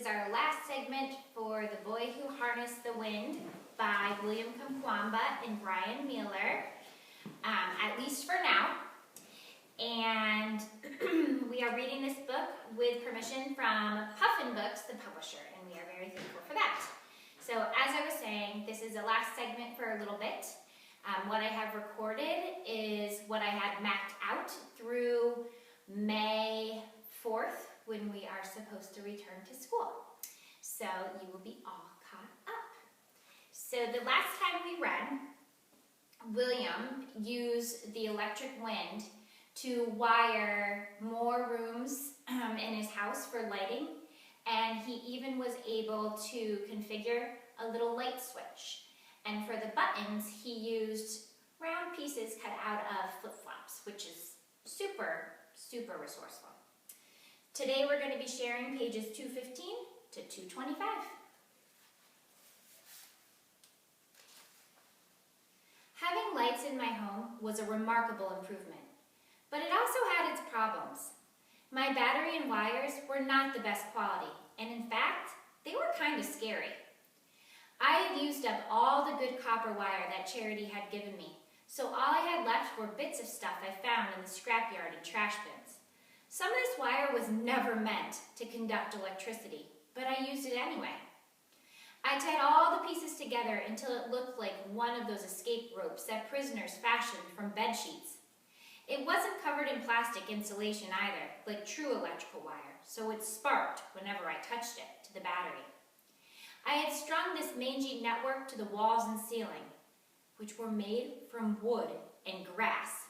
is our last segment for The Boy Who Harnessed the Wind by William Kamkwamba and Brian Mueller, at least for now. And we are reading this book with permission from Puffin Books, the publisher, and we are very thankful for that. So as I was saying, this is the last segment for a little bit. What I have recorded is what I had mapped out through May 4th, when we are supposed to return to school. So you will be all caught up. So the last time we read, William used the electric wind to wire more rooms in his house for lighting, and he even was able to configure a little light switch. And for the buttons, he used round pieces cut out of flip-flops, which is super, super resourceful. Today we're going to be sharing pages 215 to 225. Having lights in my home was a remarkable improvement, but it also had its problems. My battery and wires were not the best quality, and in fact, they were kind of scary. I had used up all the good copper wire that Charity had given me, so all I had left were bits of stuff I found in the scrapyard and trash bins. Some of this wire was never meant to conduct electricity, but I used it anyway. I tied all the pieces together until it looked like one of those escape ropes that prisoners fashioned from bed sheets. It wasn't covered in plastic insulation either, like true electrical wire, so it sparked whenever I touched it to the battery. I had strung this mangy network to the walls and ceiling, which were made from wood and grass,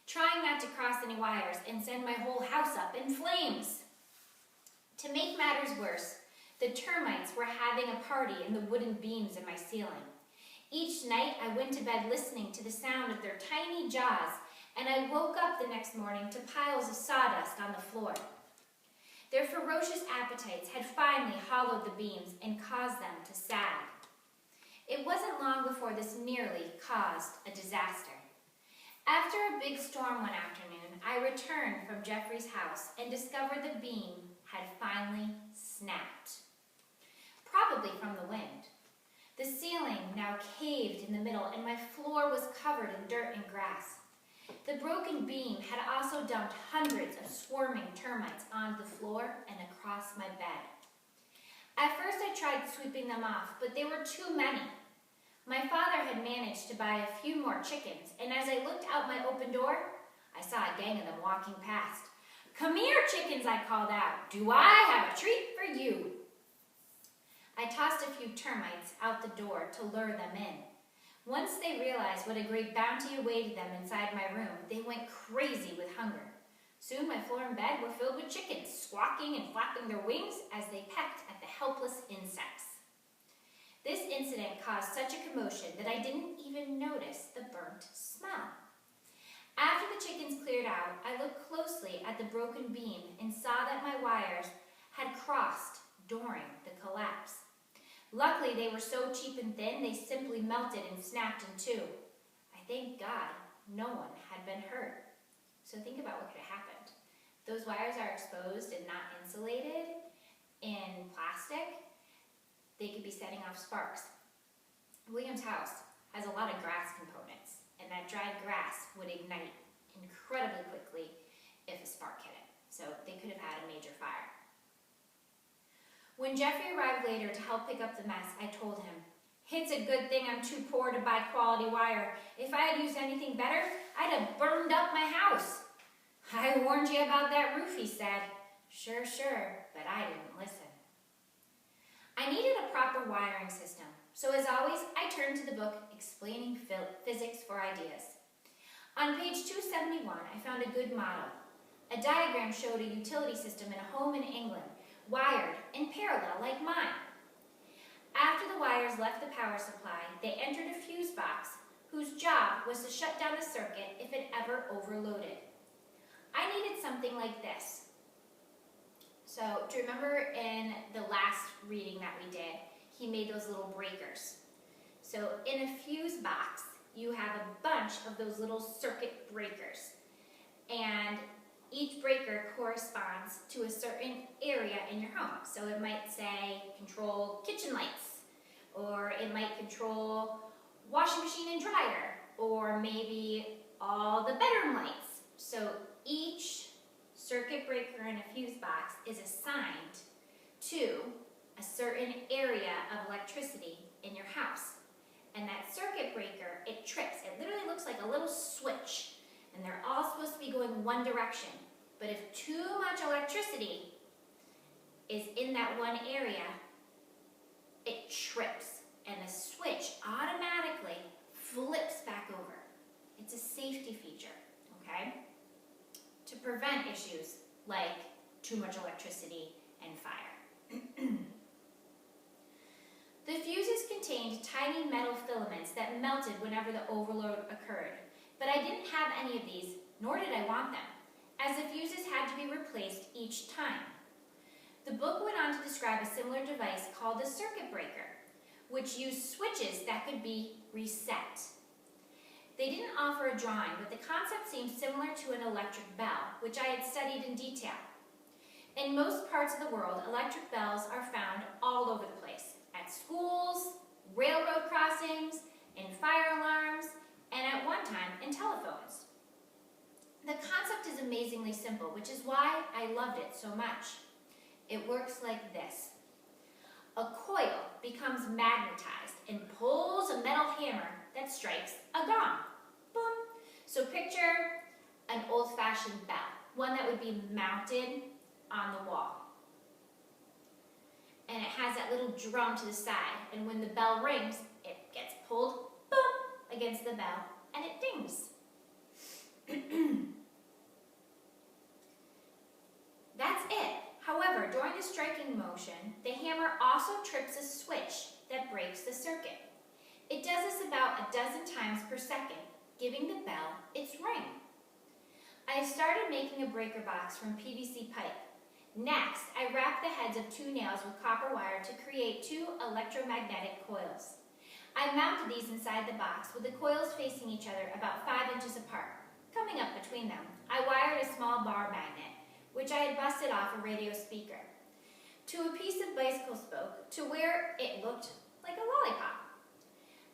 trying not to cross any wires and send my whole house up in flames. To make matters worse, the termites were having a party in the wooden beams in my ceiling. Each night I went to bed listening to the sound of their tiny jaws, and I woke up the next morning to piles of sawdust on the floor. Their ferocious appetites had finally hollowed the beams and caused them to sag. It wasn't long before this nearly caused a disaster. After a big storm one afternoon, I returned from Jeffrey's house and discovered the beam had finally snapped. Probably from the wind. The ceiling now caved in the middle and my floor was covered in dirt and grass. The broken beam had also dumped hundreds of swarming termites onto the floor and across my bed. At first I tried sweeping them off, but there were too many. My father had managed to buy a few more chickens, and as I looked out my open door, I saw a gang of them walking past. "Come here, chickens," I called out. "Do I have a treat for you?" I tossed a few termites out the door to lure them in. Once they realized what a great bounty awaited them inside my room, they went crazy with hunger. Soon my floor and bed were filled with chickens, squawking and flapping their wings as they pecked at the helpless insects. This incident caused such a commotion that I didn't even notice the burnt smell. After the chickens cleared out, I looked closely at the broken beam and saw that my wires had crossed during the collapse. Luckily, they were so cheap and thin, they simply melted and snapped in two. I thank God no one had been hurt. So think about what could have happened. Those wires are exposed and not insulated in plastic. They could be setting off sparks. William's house has a lot of grass components, and that dried grass would ignite incredibly quickly if a spark hit it. So they could have had a major fire. When Jeffrey arrived later to help pick up the mess, I told him, "It's a good thing I'm too poor to buy quality wire. If I had used anything better, I'd have burned up my house." "I warned you about that roof," he said. Sure, but I didn't listen. I needed a proper wiring system, so as always, I turned to the book Explaining Physics for Ideas. On page 271, I found a good model. A diagram showed a utility system in a home in England, wired in parallel like mine. After the wires left the power supply, they entered a fuse box whose job was to shut down the circuit if it ever overloaded. I needed something like this. So, do you remember in the last reading that we did, he made those little breakers? So, in a fuse box, you have a bunch of those little circuit breakers. And each breaker corresponds to a certain area area in your home. So it might say control kitchen lights, or it might control washing machine and dryer, or maybe all the bedroom lights. So each circuit breaker in a fuse box is assigned to a certain area of electricity in your house. And that circuit breaker, it trips. It literally looks like a little switch, and they're all supposed to be going one direction. But if too much electricity is in that one area, it trips, and the switch automatically flips back over. It's a safety feature, okay? To prevent issues like too much electricity and fire. The fuses contained tiny metal filaments that melted whenever the overload occurred, but I didn't have any of these, nor did I want them, as the fuses had to be replaced each time. The book went on to describe a similar device called a circuit breaker, which used switches that could be reset. They didn't offer a drawing, but the concept seemed similar to an electric bell, which I had studied in detail. In most parts of the world, electric bells are found all over the place, at schools, railroad crossings, in fire alarms, and at one time in telephones. The concept is amazingly simple, which is why I loved it so much. It works like this. A coil becomes magnetized and pulls a metal hammer that strikes a gong. Boom. So picture an old-fashioned bell, one that would be mounted on the wall. And it has that little drum to the side, and when the bell rings, it gets pulled, boom, against the bell, and it dings. That's it. However, during the striking motion, the hammer also trips a switch that breaks the circuit. It does this about 12 times per second, giving the bell its ring. I started making a breaker box from PVC pipe. Next, I wrapped the heads of 2 nails with copper wire to create 2 electromagnetic coils. I mounted these inside the box with the coils facing each other about 5 inches apart. Coming up between them, I wired a small bar magnet, which I had busted off a radio speaker, to a piece of bicycle spoke to where it looked like a lollipop.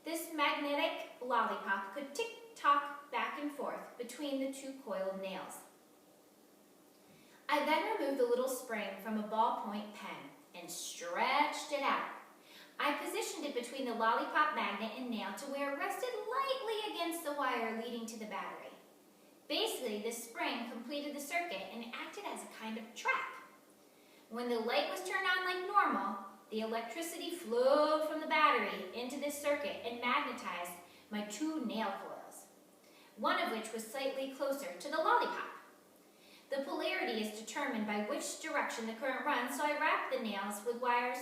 This magnetic lollipop could tick-tock back and forth between the 2 coiled nails. I then removed the little spring from a ballpoint pen and stretched it out. I positioned it between the lollipop magnet and nail to where it rested lightly against the wire leading to the battery. Basically, this spring completed the circuit and acted as a kind of trap. When the light was turned on like normal, the electricity flowed from the battery into this circuit and magnetized my 2 nail coils, one of which was slightly closer to the lollipop. The polarity is determined by which direction the current runs, so I wrapped the nails with wires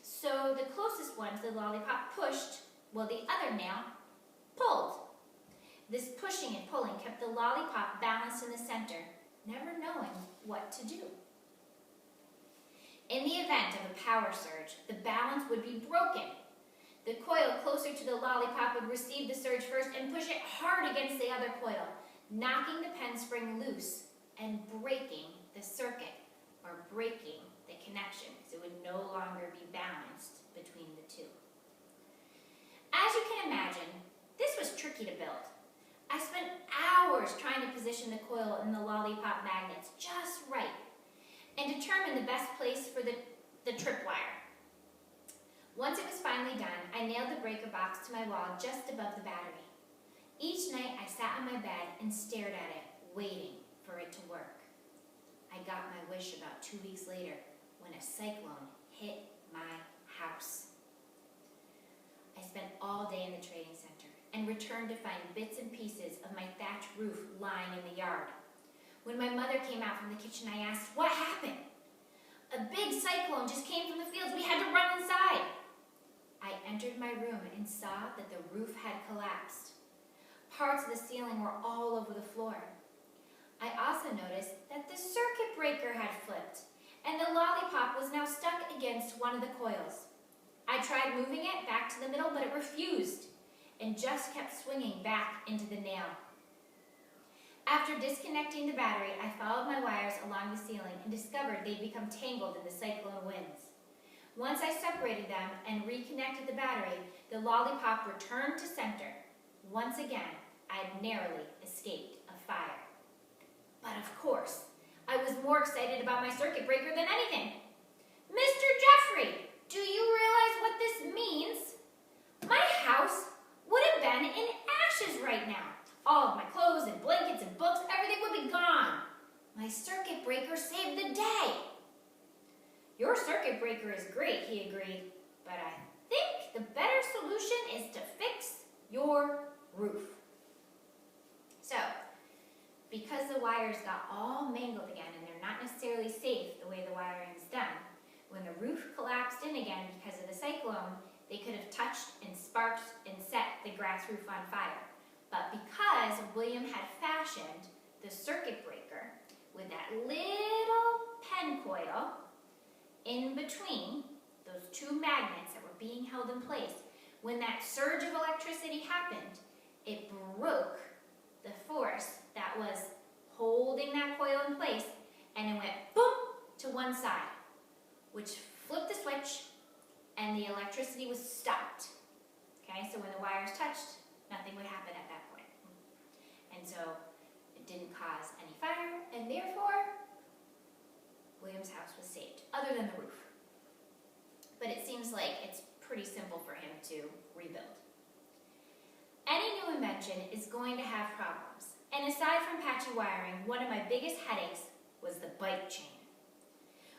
so the closest one to the lollipop pushed, while the other nail pulled. This pushing and pulling kept the lollipop balanced in the center, never knowing what to do. In the event of a power surge, the balance would be broken. The coil closer to the lollipop would receive the surge first and push it hard against the other coil, knocking the pen spring loose and breaking the circuit, or breaking the connection, because it would no longer be balanced between the 2. As you can imagine, this was tricky to build. I spent hours trying to position the coil and the lollipop magnets just right and determine the best place for the tripwire. Once it was finally done, I nailed the breaker box to my wall just above the battery. Each night I sat on my bed and stared at it, waiting for it to work. I got my wish about 2 weeks later when a cyclone hit my house. I spent all day in the training center and returned to find bits and pieces of my thatch roof lying in the yard. When my mother came out from the kitchen, I asked, "What happened?" "A big cyclone just came from the fields. We had to run inside." I entered my room and saw that the roof had collapsed. Parts of the ceiling were all over the floor. I also noticed that the circuit breaker had flipped, and the lollipop was now stuck against one of the coils. I tried moving it back to the middle, but it refused, and just kept swinging back into the nail. After disconnecting the battery, I followed my wires along the ceiling and discovered they'd become tangled in the cyclone winds. Once I separated them and reconnected the battery, the Lollipop returned to center. Once again, I had narrowly escaped a fire. But of course, I was more excited about my circuit breaker than anything. Mr. Jeffrey, do you realize what this means? My house would have been in ashes right now. All of my clothes and blankets and books, everything would be gone. My circuit breaker saved the day. Your circuit breaker is great, he agreed, but I think the better solution is to fix your roof. So, because the wires got all mangled again and they're not necessarily safe the way the wiring is done, when the roof collapsed in again because of the cyclone, they could have touched and sparked and set the grass roof on fire. But because William had fashioned the circuit breaker with that little pen coil in between those two magnets that were being held in place, when that surge of electricity happened, it broke the force that was holding that coil in place, and it went boom to one side, which flipped the switch and the electricity was stopped. Okay, so when the wires touched, nothing would happen at that point. And so it didn't cause any fire, and therefore William's house was saved, other than the roof. But it seems like it's pretty simple for him to rebuild. Any new invention is going to have problems. And aside from patchy wiring, one of my biggest headaches was the bike chain.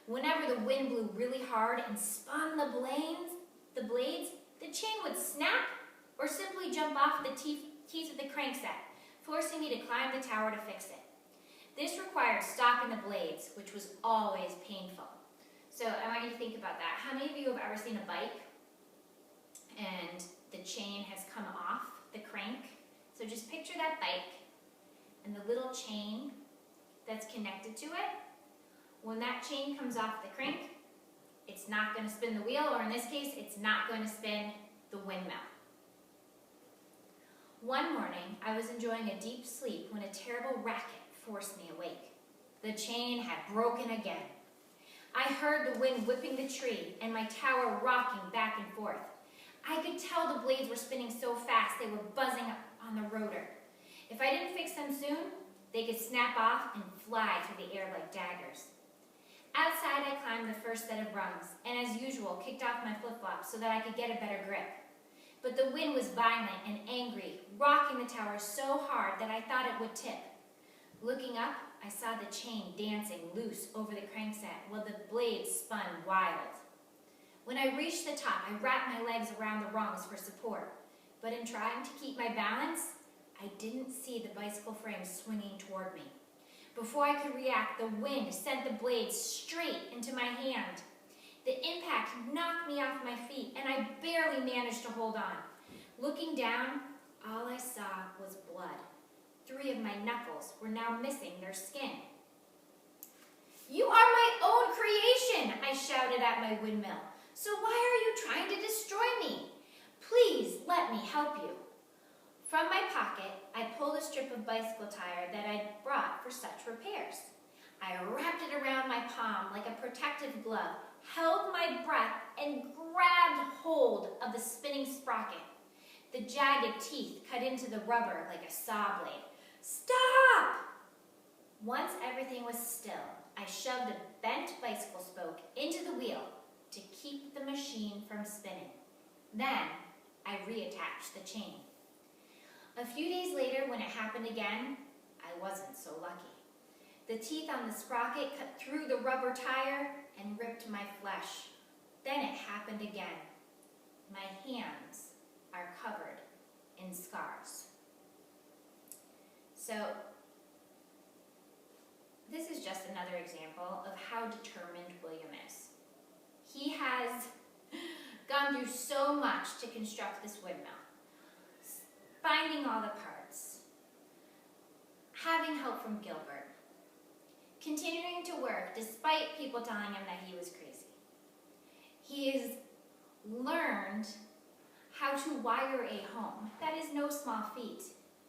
Whenever the wind blew really hard and spun the blades, the chain would snap or simply jump off the teeth of the crankset, forcing me to climb the tower to fix it. This required stopping the blades, which was always painful. So I want you to think about that. How many of you have ever seen a bike and the chain has come off the crank? So just picture that bike and the little chain that's connected to it. When that chain comes off the crank, it's not going to spin the wheel, or in this case, it's not going to spin the windmill. One morning, I was enjoying a deep sleep when a terrible racket forced me awake. The chain had broken again. I heard the wind whipping the tree and my tower rocking back and forth. I could tell the blades were spinning so fast they were buzzing up on the rotor. If I didn't fix them soon, they could snap off and fly through the air like daggers. Outside, I climbed the first set of rungs and, as usual, kicked off my flip-flops so that I could get a better grip. But the wind was violent and angry, rocking the tower so hard that I thought it would tip. Looking up, I saw the chain dancing loose over the crankset while the blades spun wild. When I reached the top, I wrapped my legs around the rungs for support. But in trying to keep my balance, I didn't see the bicycle frame swinging toward me. Before I could react, the wind sent the blades straight into my hand. The impact knocked me off my feet, and I barely managed to hold on. Looking down, all I saw was blood. 3 of my knuckles were now missing their skin. "You are my own creation," I shouted at my windmill. "So why are you trying to destroy me? Please let me help you." From my pocket, I pulled a strip of bicycle tire that I'd brought for such repairs. I wrapped it around my palm like a protective glove, held my breath, and grabbed hold of the spinning sprocket. The jagged teeth cut into the rubber like a saw blade. "Stop!" Once everything was still, I shoved a bent bicycle spoke into the wheel to keep the machine from spinning. Then I reattached the chain. A few days later, when it happened again, I wasn't so lucky. The teeth on the sprocket cut through the rubber tire and ripped my flesh. Then it happened again. My hands are covered in scars. So, this is just another example of how determined William is. He has gone through so much to construct this windmill. Finding all the parts, having help from Gilbert, continuing to work despite people telling him that he was crazy. He has learned how to wire a home. That is no small feat.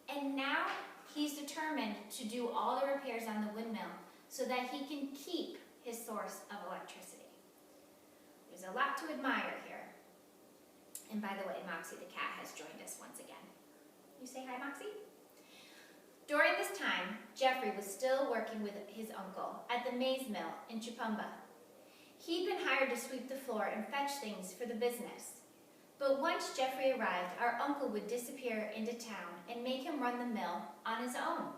And now he's determined to do all the repairs on the windmill so that he can keep his source of electricity. There's a lot to admire here. And by the way, Moxie the cat has joined us once again. You say hi, Moxie? During this time, Jeffrey was still working with his uncle at the maize mill in Chipumba. He'd been hired to sweep the floor and fetch things for the business. But once Jeffrey arrived, our uncle would disappear into town and make him run the mill on his own.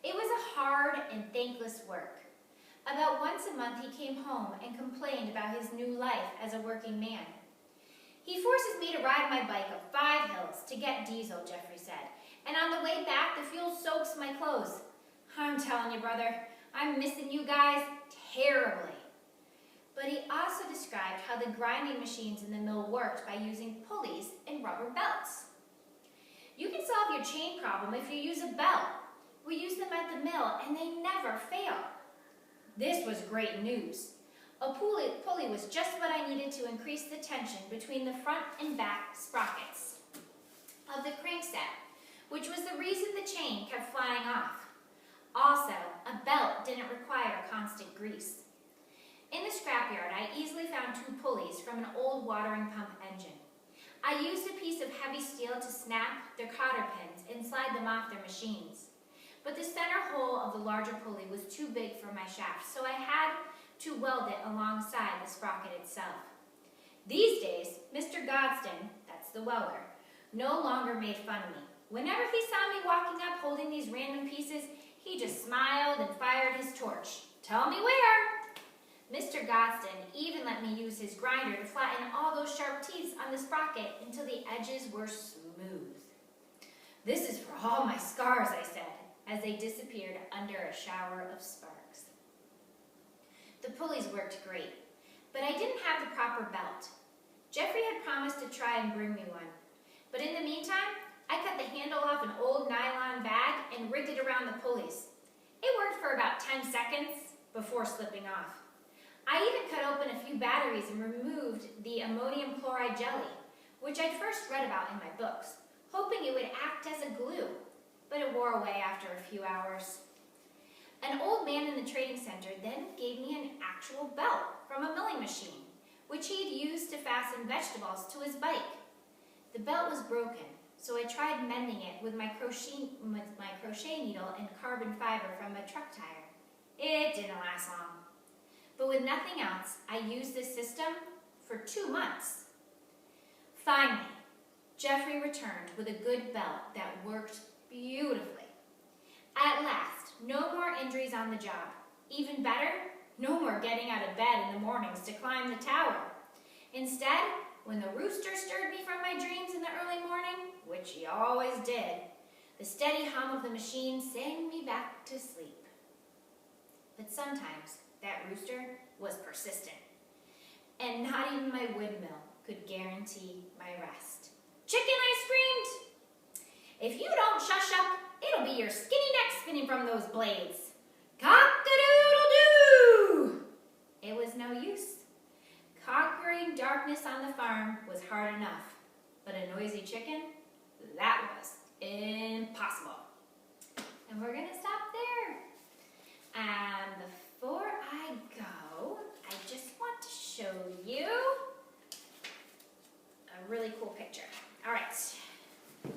It was a hard and thankless work. About once a month he came home and complained about his new life as a working man. He forces me to ride my bike up 5 hills to get diesel, Jeffrey said, and on the way back the fuel soaks my clothes. I'm telling you, brother, I'm missing you guys terribly. But he also described how the grinding machines in the mill worked by using pulleys and rubber belts. You can solve your chain problem if you use a belt. We use them at the mill and they never fail. This was great news. A pulley was just what I needed to increase the tension between the front and back sprockets of the crankset, which was the reason the chain kept flying off. Also, a belt didn't require constant grease. In the scrapyard, I easily found 2 pulleys from an old watering pump engine. I used a piece of heavy steel to snap their cotter pins and slide them off their machines. But the center hole of the larger pulley was too big for my shaft, so I had to weld it alongside the sprocket itself. These days, Mr. Godston, that's the welder, no longer made fun of me. Whenever he saw me walking up holding these random pieces, he just smiled and fired his torch. Tell me where! Mr. Godston even let me use his grinder to flatten all those sharp teeth on the sprocket until the edges were smooth. This is for all my scars, I said, as they disappeared under a shower of sparks. The pulleys worked great, but I didn't have the proper belt. Jeffrey had promised to try and bring me one, but in the meantime, I cut the handle off an old nylon bag and rigged it around the pulleys. It worked for about 10 seconds before slipping off. I even cut open a few batteries and removed the ammonium chloride jelly, which I'd first read about in my books, hoping it would act as a glue, but it wore away after a few hours. An old man in the trading center then gave me an actual belt from a milling machine, which he'd used to fasten vegetables to his bike. The belt was broken, so I tried mending it with my crochet needle and carbon fiber from a truck tire. It didn't last long. But with nothing else, I used this system for 2 months. Finally, Jeffrey returned with a good belt that worked beautifully. At last, no more injuries on the job. Even better, no more getting out of bed in the mornings to climb the tower. Instead, when the rooster stirred me from my dreams in the early morning, which he always did, the steady hum of the machine sang me back to sleep. But sometimes, that rooster was persistent, and not even my windmill could guarantee my rest. Chicken, I screamed! If you don't shush up, it'll be your skinny neck spinning from those blades. Cock-a-doodle-doo! It was no use. Conquering darkness on the farm was hard enough, but a noisy chicken, that was impossible. And we're going to stop there. And before I go, I just want to show you a really cool picture. All right,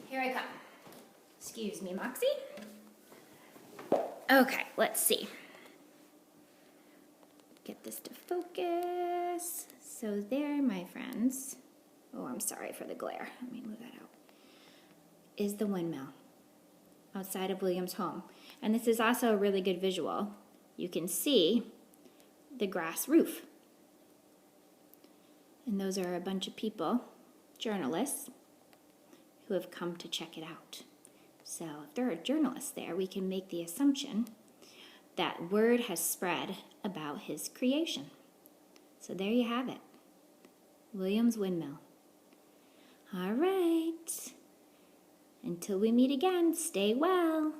here I come. Excuse me, Moxie. Okay, let's see. Get this to focus. So there, my friends. Oh, I'm sorry for the glare. Let me move that out. Is the windmill outside of William's home. And this is also a really good visual. You can see the grass roof. And those are a bunch of people, journalists, who have come to check it out. So if there are journalists there, we can make the assumption that word has spread about his creation. So there you have it. William's Windmill. All right. Until we meet again, stay well.